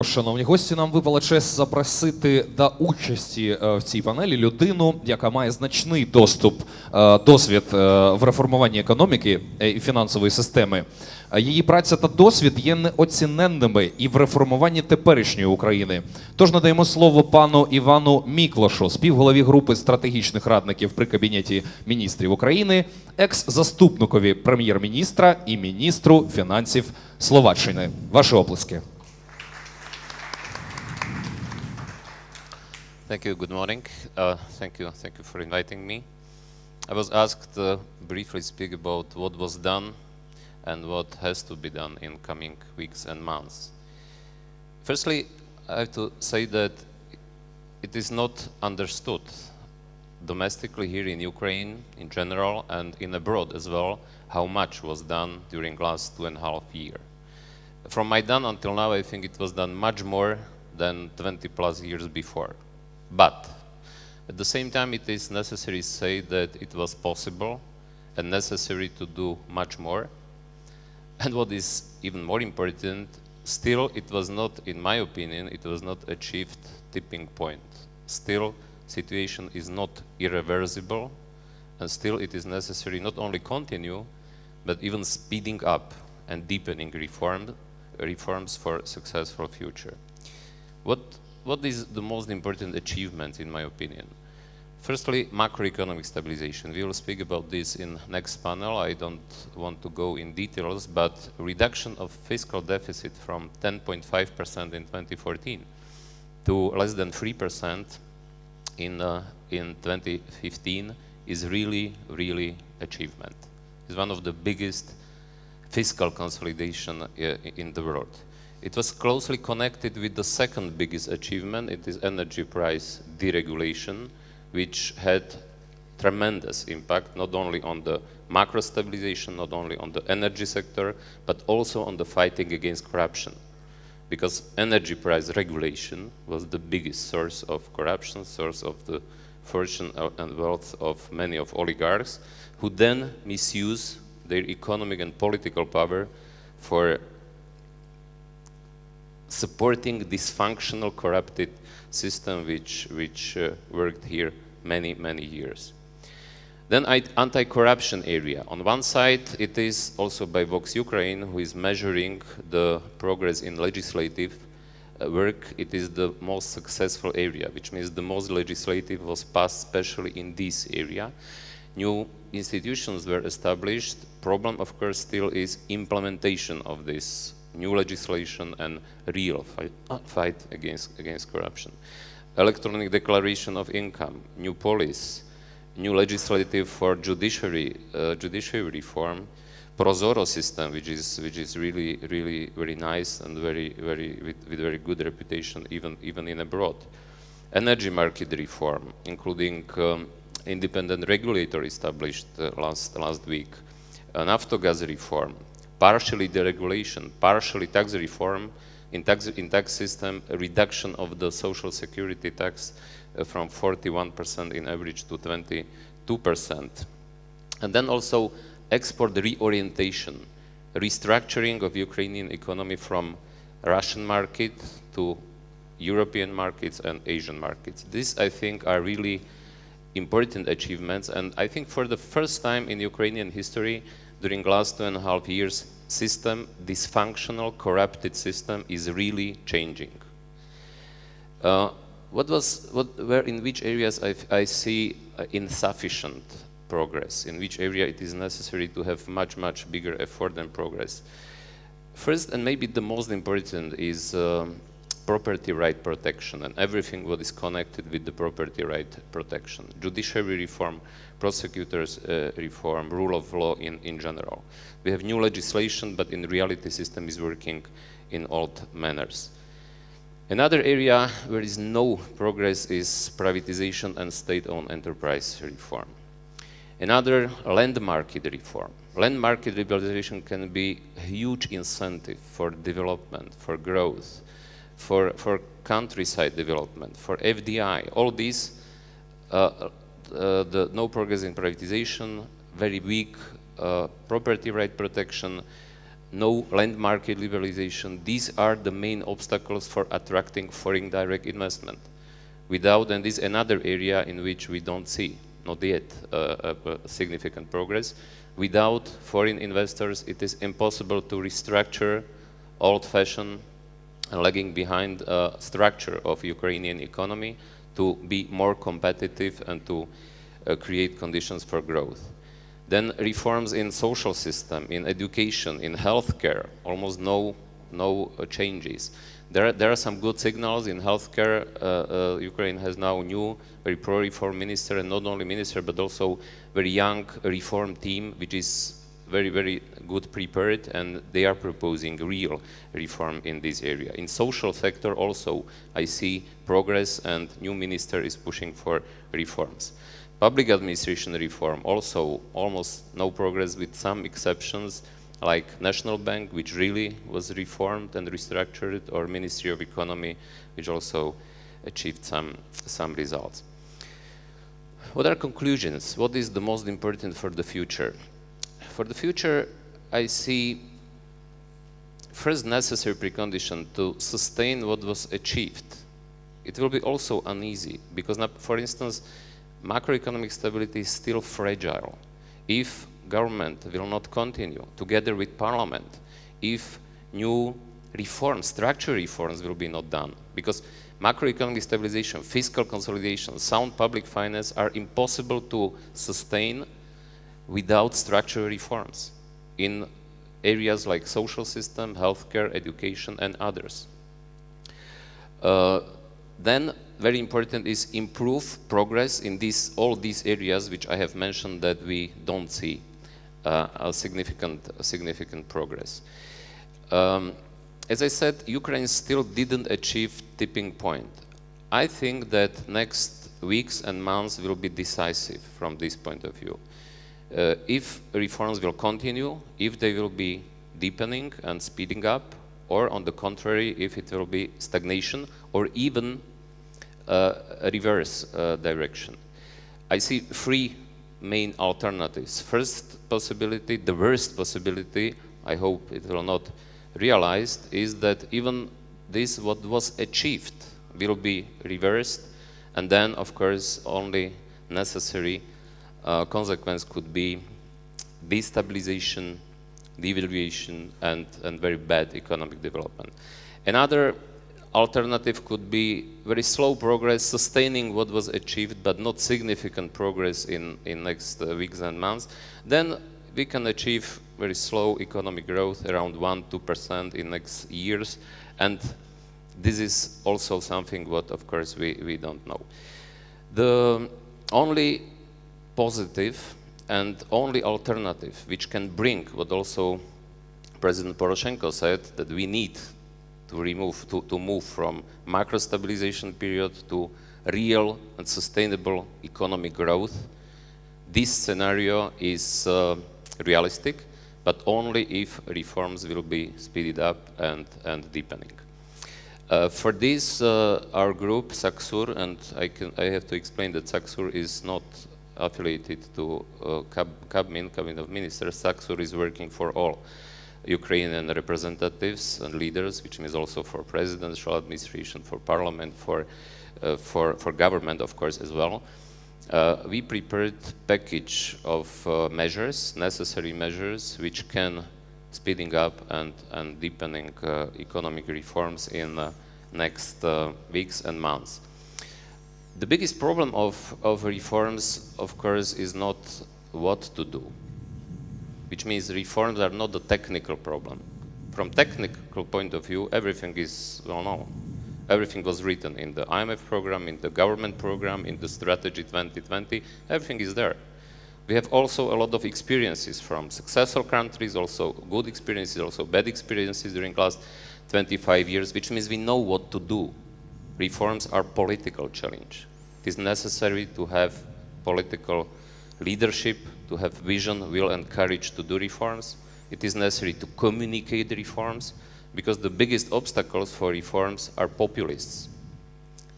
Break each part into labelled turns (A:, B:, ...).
A: Шановні гості, нам випала честь запросити до участі в цій панелі людину, яка має значний досвід в реформуванні економіки і фінансової системи. Її праця та досвід є неоціненними і в реформуванні теперішньої України. Тож надаємо слово пану Івану Міклошу, співголові групи стратегічних радників при Кабінеті міністрів України, екс-заступникові прем'єр-міністра і міністру фінансів Словаччини. Ваші оплески.
B: Thank you. Good morning. Thank you for inviting me. I was asked to briefly speak about what was done and what has to be done in coming weeks and months. Firstly, I have to say that it is not understood domestically here in Ukraine in general and in abroad as well how much was done during last 2.5 years. From Maidan until now, I think it was done much more than 20 plus years before. But at the same time, it is necessary to say that it was possible and necessary to do much more. And what is even more important, still it was not, in my opinion, it was not achieved tipping point. Still, situation is not irreversible, and still it is necessary not only continue, but even speeding up and deepening reforms for successful future. What is the most important achievement, in my opinion? Firstly, macroeconomic stabilization. We will speak about this in next panel. I don't want to go in details, but reduction of fiscal deficit from 10.5% in 2014 to less than 3% in 2015 is really achievement. It's one of the biggest fiscal consolidation in the world. It was closely connected with the second biggest achievement. It is energy price deregulation, which had tremendous impact not only on the macro stabilization, not only on the energy sector, but also on the fighting against corruption. Because energy price regulation was the biggest source of corruption, source of the fortune and wealth of many of oligarchs, who then misuse their economic and political power for supporting dysfunctional, corrupted system which worked here many years. Then anti-corruption area. On one side, it is also by Vox Ukraine, who is measuring the progress in legislative work. It is the most successful area, which means the most legislative was passed, especially in this area. New institutions were established. Problem, of course, still is implementation of this new legislation and real fight against corruption. Electronic declaration of income, new police, new legislative for judiciary reform, Prozoro system, which is really very nice and with very good reputation even in abroad. Energy market reform, including independent regulator established last week, Naftogaz reform, partially deregulation, partially tax reform, in tax system, a reduction of the social security tax from 41% in average to 22%. And then also export reorientation, restructuring of Ukrainian economy from Russian market to European markets and Asian markets. These, I think, are really important achievements, and I think for the first time in Ukrainian history, during last 2.5 years, dysfunctional, corrupted system is really changing. In which areas I see insufficient progress, in which area it is necessary to have much bigger effort and progress. First, and maybe the most important, is property right protection and everything what is connected with the property right protection. Judiciary reform, prosecutors reform, rule of law in general. We have new legislation, but in reality system is working in old manners. Another area where is no progress is privatization and state-owned enterprise reform. Another, land market reform. Land market liberalization can be a huge incentive for development, for growth, for countryside development, for FDI. All these, no progress in privatization, very weak property right protection, no land market liberalization. These are the main obstacles for attracting foreign direct investment. Without, and this is another area in which we don't see, not yet, significant progress. Without foreign investors, it is impossible to restructure old-fashioned and lagging behind structure of Ukrainian economy to be more competitive and to create conditions for growth. Then reforms in social system, in education, in healthcare, almost no changes. There are some good signals in healthcare. Ukraine has now a new, very pro-reform minister, and not only minister, but also very young reform team, which is very, very good prepared, and they are proposing real reform in this area. In social sector also, I see progress, and new minister is pushing for reforms. Public administration reform, also almost no progress with some exceptions, like National Bank, which really was reformed and restructured, or Ministry of Economy, which also achieved some results. What are conclusions? What is the most important for the future? For the future, I see first necessary precondition to sustain what was achieved. It will be also uneasy, because, for instance, macroeconomic stability is still fragile. If government will not continue together with parliament, if new reforms, structural reforms will be not done, because macroeconomic stabilization, fiscal consolidation, sound public finance are impossible to sustain without structural reforms in areas like social system, healthcare, education, and others. Then very important is improve progress in all these areas which I have mentioned that we don't see a significant progress. As I said, Ukraine still didn't achieve tipping point. I think that next weeks and months will be decisive from this point of view. If reforms will continue, if they will be deepening and speeding up, or on the contrary, if it will be stagnation, or even a reverse direction. I see three main alternatives. First possibility, the worst possibility, I hope it will not realized, is that even this what was achieved will be reversed, and then of course only necessary consequence could be destabilization, devaluation, and very bad economic development. Another alternative could be very slow progress, sustaining what was achieved, but not significant progress in next weeks and months. Then we can achieve very slow economic growth, around 1–2% in next years, and this is also something what, of course, we don't know. The only positive and only alternative which can bring what also President Poroshenko said, that we need to move from macro stabilization period to real and sustainable economic growth. This scenario is realistic, but only if reforms will be speeded up and deepening. For this, our group, SAGSUR, and I have to explain that SAGSUR is not affiliated to Cabinet of Ministers. SAGSUR is working for all Ukrainian representatives and leaders, which means also for presidential administration, for parliament, for government, of course, as well. We prepared package of measures, necessary measures, which can speeding up and deepening economic reforms in next weeks and months. The biggest problem of reforms, of course, is not what to do, which means reforms are not the technical problem. From technical point of view, everything is well known. Everything was written in the IMF program, in the government program, in the strategy 2020, everything is there. We have also a lot of experiences from successful countries, also good experiences, also bad experiences during the last 25 years, which means we know what to do. Reforms are political challenge. It is necessary to have political leadership, to have vision, will, and courage to do reforms. It is necessary to communicate reforms, because the biggest obstacles for reforms are populists.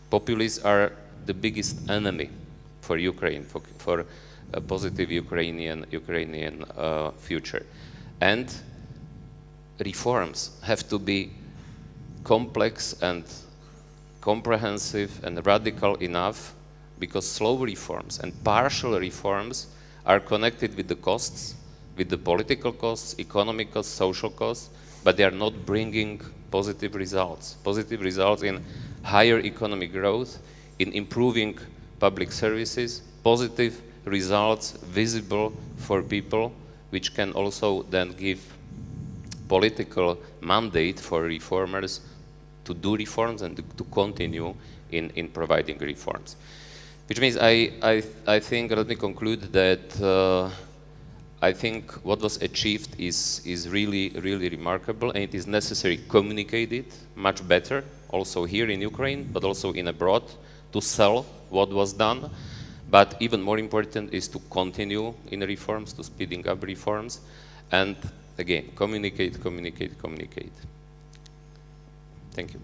B: Populists are the biggest enemy for Ukraine, for a positive Ukrainian future. And reforms have to be complex and comprehensive and radical enough, because slow reforms and partial reforms are connected with the costs, with the political costs, economic costs, social costs, but they are not bringing positive results. Positive results in higher economic growth, in improving public services, positive results visible for people, which can also then give political mandate for reformers to do reforms and to continue in providing reforms. Which means I think, let me conclude that I think what was achieved is really, really remarkable, and it is necessary to communicate it much better, also here in Ukraine, but also in abroad, to sell what was done. But even more important is to continue in reforms, to speeding up reforms, and again, communicate, communicate, communicate. Thank you.